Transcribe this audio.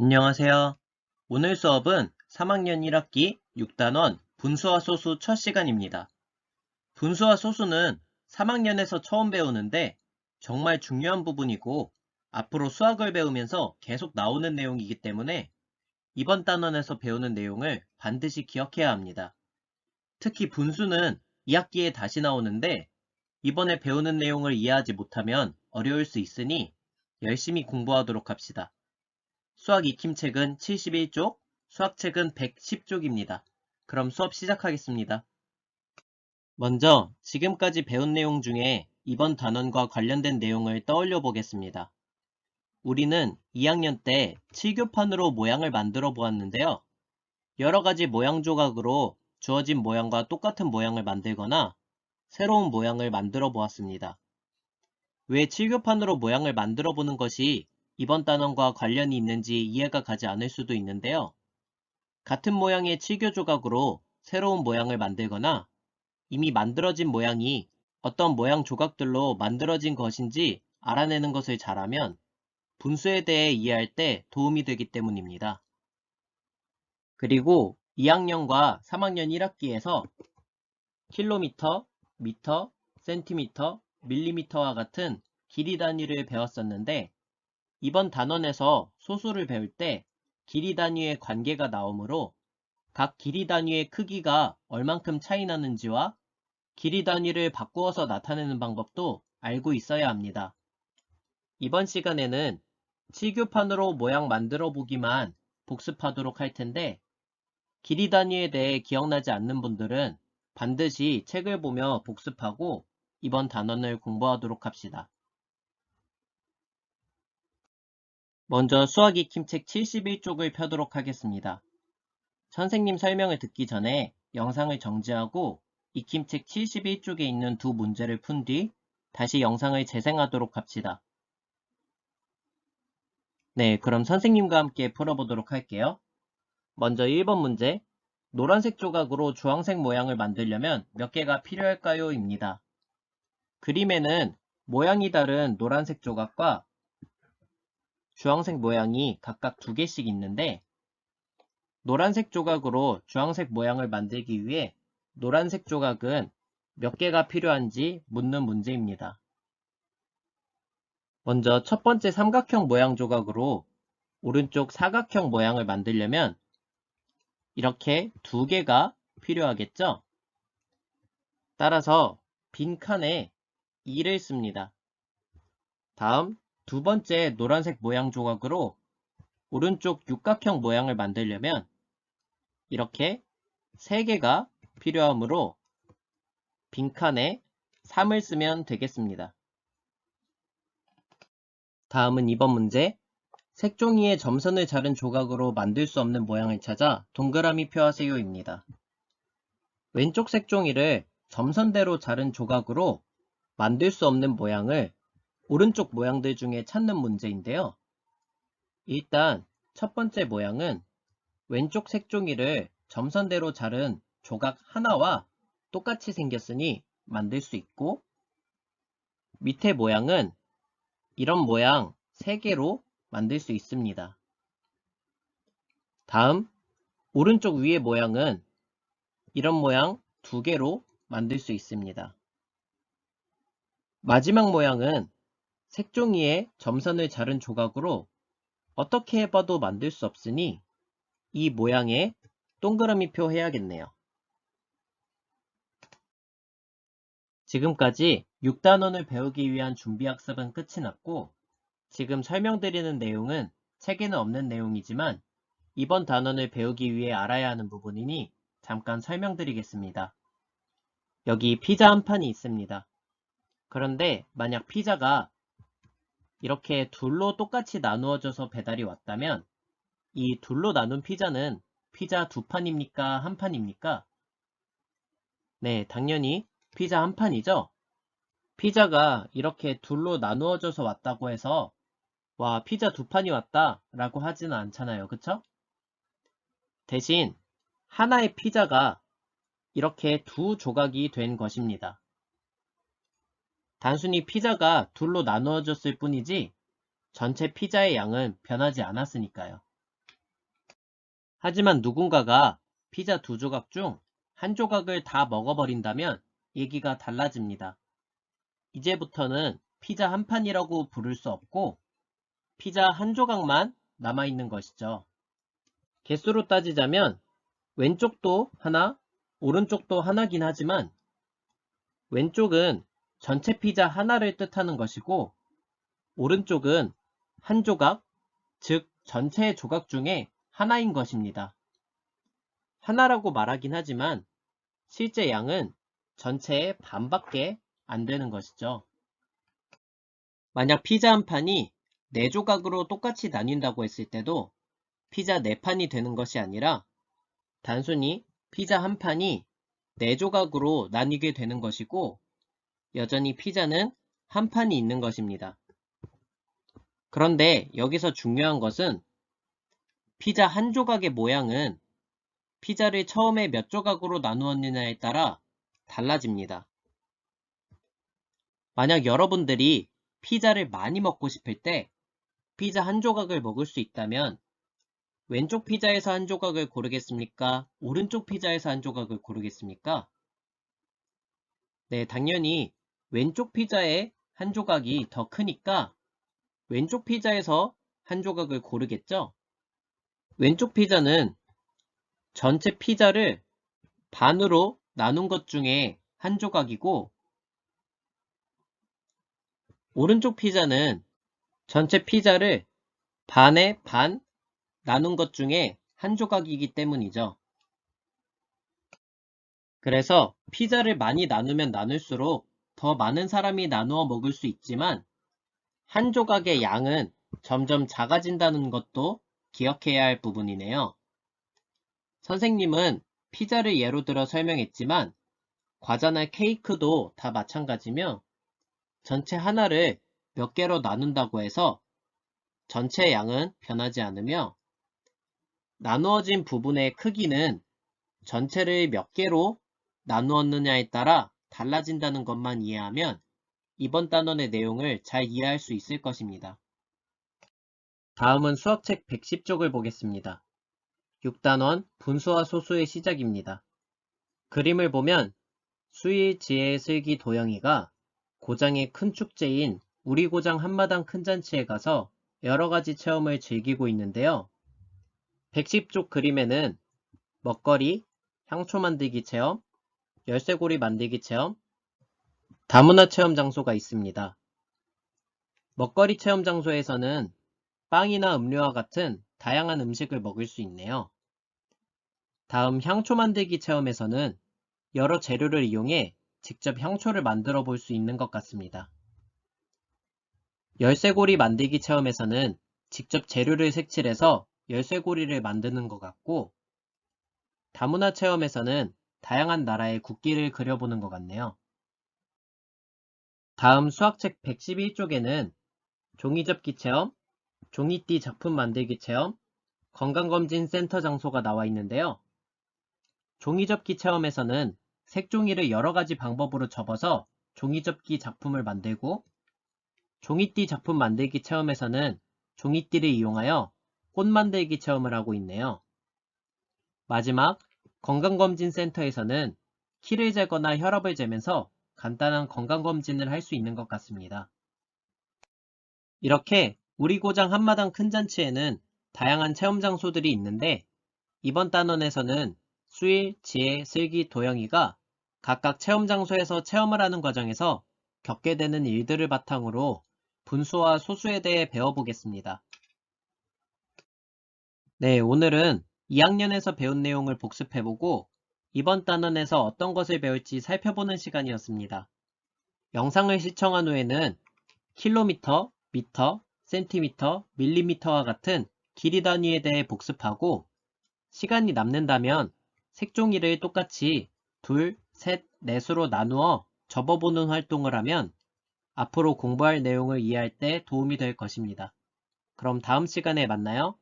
안녕하세요. 오늘 수업은 3학년 1학기 6단원 분수와 소수 첫 시간입니다. 분수와 소수는 3학년에서 처음 배우는데 정말 중요한 부분이고 앞으로 수학을 배우면서 계속 나오는 내용이기 때문에 이번 단원에서 배우는 내용을 반드시 기억해야 합니다. 특히 분수는 2학기에 다시 나오는데 이번에 배우는 내용을 이해하지 못하면 어려울 수 있으니 열심히 공부하도록 합시다. 수학 익힘책은 71쪽, 수학책은 110쪽입니다. 그럼 수업 시작하겠습니다. 먼저 지금까지 배운 내용 중에 이번 단원과 관련된 내용을 떠올려 보겠습니다. 우리는 2학년 때 칠교판으로 모양을 만들어 보았는데요. 여러 가지 모양 조각으로 주어진 모양과 똑같은 모양을 만들거나 새로운 모양을 만들어 보았습니다. 왜 칠교판으로 모양을 만들어 보는 것이 이번 단원과 관련이 있는지 이해가 가지 않을 수도 있는데요. 같은 모양의 칠교 조각으로 새로운 모양을 만들거나 이미 만들어진 모양이 어떤 모양 조각들로 만들어진 것인지 알아내는 것을 잘하면 분수에 대해 이해할 때 도움이 되기 때문입니다. 그리고 2학년과 3학년 1학기에서 킬로미터, 미터, 센티미터, 밀리미터와 같은 길이 단위를 배웠었는데 이번 단원에서 소수를 배울 때 길이 단위의 관계가 나오므로 각 길이 단위의 크기가 얼만큼 차이 나는지와 길이 단위를 바꾸어서 나타내는 방법도 알고 있어야 합니다. 이번 시간에는 칠교판으로 모양 만들어 보기만 복습하도록 할 텐데 길이 단위에 대해 기억나지 않는 분들은 반드시 책을 보며 복습하고 이번 단원을 공부하도록 합시다. 먼저 수학 익힘책 71쪽을 펴도록 하겠습니다. 선생님 설명을 듣기 전에 영상을 정지하고 익힘책 71쪽에 있는 두 문제를 푼 뒤 다시 영상을 재생하도록 합시다. 네, 그럼 선생님과 함께 풀어보도록 할게요. 먼저 1번 문제, 노란색 조각으로 주황색 모양을 만들려면 몇 개가 필요할까요? 입니다. 그림에는 모양이 다른 노란색 조각과 주황색 모양이 각각 2개씩 있는데 노란색 조각으로 주황색 모양을 만들기 위해 노란색 조각은 몇 개가 필요한지 묻는 문제입니다. 먼저 첫 번째 삼각형 모양 조각으로 오른쪽 사각형 모양을 만들려면 이렇게 2개가 필요하겠죠? 따라서 빈 칸에 2를 씁니다. 다음 두 번째 노란색 모양 조각으로 오른쪽 육각형 모양을 만들려면 이렇게 3개가 필요하므로 빈칸에 3을 쓰면 되겠습니다. 다음은 2번 문제. 색종이에 점선을 자른 조각으로 만들 수 없는 모양을 찾아 동그라미 표하세요 입니다. 왼쪽 색종이를 점선대로 자른 조각으로 만들 수 없는 모양을 오른쪽 모양들 중에 찾는 문제인데요. 일단 첫 번째 모양은 왼쪽 색종이를 점선대로 자른 조각 하나와 똑같이 생겼으니 만들 수 있고 밑에 모양은 이런 모양 3개로 만들 수 있습니다. 다음 오른쪽 위의 모양은 이런 모양 2개로 만들 수 있습니다. 마지막 모양은 색종이에 점선을 자른 조각으로 어떻게 해봐도 만들 수 없으니 이 모양에 동그라미표 해야겠네요. 지금까지 6단원을 배우기 위한 준비학습은 끝이 났고 지금 설명드리는 내용은 책에는 없는 내용이지만 이번 단원을 배우기 위해 알아야 하는 부분이니 잠깐 설명드리겠습니다. 여기 피자 한 판이 있습니다. 그런데 만약 피자가 이렇게 둘로 똑같이 나누어져서 배달이 왔다면 이 둘로 나눈 피자는 피자 2판입니까? 한 판입니까? 네, 당연히 피자 한 판이죠? 피자가 이렇게 둘로 나누어져서 왔다고 해서 와, 피자 2판이 왔다 라고 하지는 않잖아요. 그쵸? 대신 하나의 피자가 이렇게 2조각이 된 것입니다. 단순히 피자가 둘로 나누어졌을 뿐이지 전체 피자의 양은 변하지 않았으니까요. 하지만 누군가가 피자 2조각 중 1조각을 다 먹어버린다면 얘기가 달라집니다. 이제부터는 피자 한 판이라고 부를 수 없고 피자 1조각만 남아있는 것이죠. 개수로 따지자면 왼쪽도 하나, 오른쪽도 하나긴 하지만 왼쪽은 전체 피자 하나를 뜻하는 것이고 오른쪽은 1조각, 즉 전체 조각 중에 하나인 것입니다. 하나라고 말하긴 하지만 실제 양은 전체의 반밖에 안 되는 것이죠. 만약 피자 한 판이 4조각으로 똑같이 나뉜다고 했을 때도 피자 4판이 되는 것이 아니라 단순히 피자 한 판이 4조각으로 나뉘게 되는 것이고 여전히 피자는 한 판이 있는 것입니다. 그런데 여기서 중요한 것은 피자 한 조각의 모양은 피자를 처음에 몇 조각으로 나누었느냐에 따라 달라집니다. 만약 여러분들이 피자를 많이 먹고 싶을 때 피자 한 조각을 먹을 수 있다면 왼쪽 피자에서 한 조각을 고르겠습니까? 오른쪽 피자에서 한 조각을 고르겠습니까? 네, 당연히 왼쪽 피자의 한 조각이 더 크니까 왼쪽 피자에서 한 조각을 고르겠죠? 왼쪽 피자는 전체 피자를 반으로 나눈 것 중에 한 조각이고 오른쪽 피자는 전체 피자를 반에 반 나눈 것 중에 한 조각이기 때문이죠. 그래서 피자를 많이 나누면 나눌수록 더 많은 사람이 나누어 먹을 수 있지만 한 조각의 양은 점점 작아진다는 것도 기억해야 할 부분이네요. 선생님은 피자를 예로 들어 설명했지만 과자나 케이크도 다 마찬가지며 전체 하나를 몇 개로 나눈다고 해서 전체 양은 변하지 않으며 나누어진 부분의 크기는 전체를 몇 개로 나누었느냐에 따라 달라진다는 것만 이해하면 이번 단원의 내용을 잘 이해할 수 있을 것입니다. 다음은 수학책 110쪽을 보겠습니다. 6단원 분수와 소수의 시작입니다. 그림을 보면 수일, 지혜, 슬기, 도영이가 고장의 큰 축제인 우리 고장 한마당 큰 잔치에 가서 여러가지 체험을 즐기고 있는데요. 110쪽 그림에는 먹거리, 향초 만들기 체험, 열쇠고리 만들기 체험, 다문화 체험 장소가 있습니다. 먹거리 체험 장소에서는 빵이나 음료와 같은 다양한 음식을 먹을 수 있네요. 다음 향초 만들기 체험에서는 여러 재료를 이용해 직접 향초를 만들어 볼 수 있는 것 같습니다. 열쇠고리 만들기 체험에서는 직접 재료를 색칠해서 열쇠고리를 만드는 것 같고 다문화 체험에서는 다양한 나라의 국기를 그려보는 것 같네요. 다음 수학책 111쪽에는 종이접기 체험, 종이띠 작품 만들기 체험, 건강검진 센터 장소가 나와 있는데요. 종이접기 체험에서는 색종이를 여러가지 방법으로 접어서 종이접기 작품을 만들고 종이띠 작품 만들기 체험에서는 종이띠를 이용하여 꽃 만들기 체험을 하고 있네요. 마지막 건강검진센터에서는 키를 재거나 혈압을 재면서 간단한 건강검진을 할 수 있는 것 같습니다. 이렇게 우리 고장 한마당 큰 잔치에는 다양한 체험 장소들이 있는데 이번 단원에서는 수일, 지혜, 슬기, 도영이가 각각 체험 장소에서 체험을 하는 과정에서 겪게 되는 일들을 바탕으로 분수와 소수에 대해 배워보겠습니다. 네, 오늘은 2학년에서 배운 내용을 복습해보고 이번 단원에서 어떤 것을 배울지 살펴보는 시간이었습니다. 영상을 시청한 후에는 킬로미터, 미터, 센티미터, 밀리미터와 같은 길이 단위에 대해 복습하고 시간이 남는다면 색종이를 똑같이 둘, 셋, 넷으로 나누어 접어보는 활동을 하면 앞으로 공부할 내용을 이해할 때 도움이 될 것입니다. 그럼 다음 시간에 만나요.